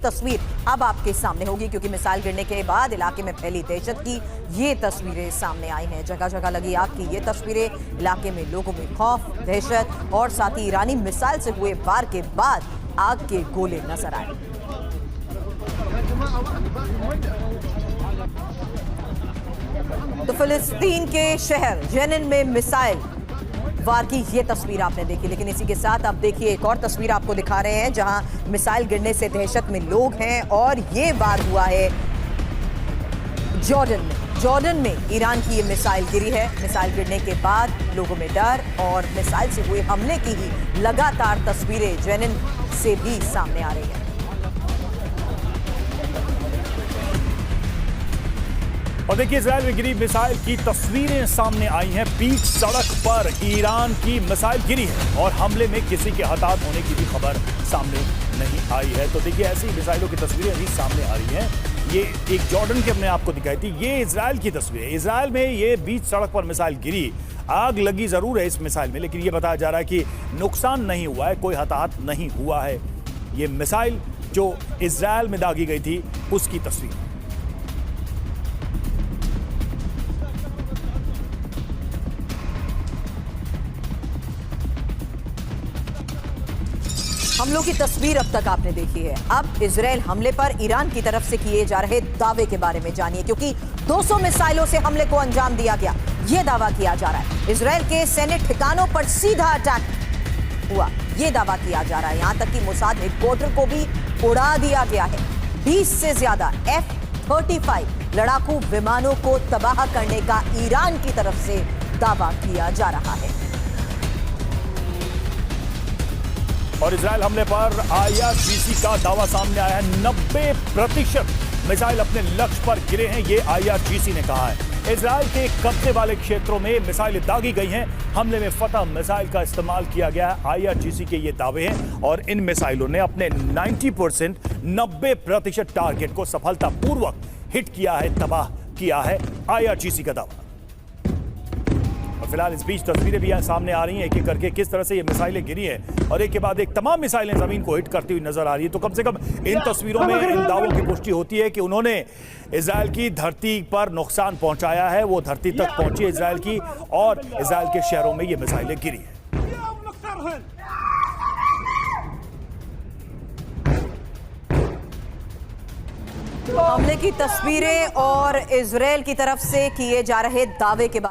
तस्वीर अब आपके सामने होगी, क्योंकि मिसाइल गिरने के बाद इलाके में फैली दहशत की ये तस्वीरें सामने आई हैं। जगह जगह लगी आग की ये तस्वीरें इलाके में लोगों में खौफ, दहशत और साथ ही ईरानी मिसाइल से हुए वार के बाद आग के गोले नजर आए। तो फिलिस्तीन के शहर जेनिन में मिसाइल वार की ये तस्वीर आपने देखी, लेकिन इसी के साथ आप देखिए एक और तस्वीर आपको दिखा रहे हैं जहां मिसाइल गिरने से दहशत में लोग हैं और ये वार हुआ है जॉर्डन में। जॉर्डन में ईरान की ये मिसाइल गिरी है। मिसाइल गिरने के बाद लोगों में डर और मिसाइल से हुए हमले की ही लगातार तस्वीरें जेनिन से भी सामने आ रही है। और देखिए इजराइल में गिरी मिसाइल की तस्वीरें सामने आई हैं। बीच सड़क पर ईरान की मिसाइल गिरी है और हमले में किसी के हताहत होने की भी खबर सामने नहीं आई है। तो देखिए ऐसी मिसाइलों की तस्वीरें अभी सामने आ रही हैं। ये एक जॉर्डन की हमने आपको दिखाई थी, ये इजराइल की तस्वीर है। इजराइल में ये बीच सड़क पर मिसाइल गिरी, आग लगी जरूर है इस मिसाइल में, लेकिन ये बताया जा रहा है कि नुकसान नहीं हुआ है, कोई हताहत नहीं हुआ है। ये मिसाइल जो इजराइल में दागी गई थी उसकी तस्वीर। हमलों की तस्वीर अब तक आपने देखी है। अब इजराइल हमले पर ईरान की तरफ से किए जा रहे दावे के बारे में जानिए, क्योंकि 200 मिसाइलों से हमले को अंजाम दिया गया, यह दावा किया जा रहा है। इजराइल के सैन्य ठिकानों पर सीधा अटैक हुआ, यह दावा किया जा रहा है। यहां तक कि मोसाद हेडक्वार्टर को भी उड़ा दिया गया है। 20 से ज्यादा F-35 लड़ाकू विमानों को तबाह करने का ईरान की तरफ से दावा किया जा रहा है। और इजराइल हमले पर IRGC का दावा सामने आया है। 90% मिसाइल अपने लक्ष्य पर गिरे हैं, ये IRGC ने कहा है। इजराइल के कब्जे वाले क्षेत्रों में मिसाइलें दागी गई हैं। हमले में फतह मिसाइल का इस्तेमाल किया गया है, IRGC के ये दावे हैं। और इन मिसाइलों ने अपने 90% टारगेट को सफलतापूर्वक हिट किया है, तबाह किया है, IRGC का दावा। फिलहाल इस बीच तस्वीरें भी सामने आ रही हैं एक एक करके, किस तरह से ये मिसाइलें गिरी हैं और एक के बाद एक तमाम मिसाइलें जमीन को हिट करती हुई नजर आ रही है। तो कम से कम इन तस्वीरों में इन दावों की पुष्टि होती है कि उन्होंने इजराइल की धरती पर नुकसान पहुंचाया है, वो धरती तक पहुंची इजराइल की और इजराइल के शहरों में ये मिसाइलें गिरी है। हमले की तस्वीरें और इजराइल की तरफ से किए जा रहे दावे के बाद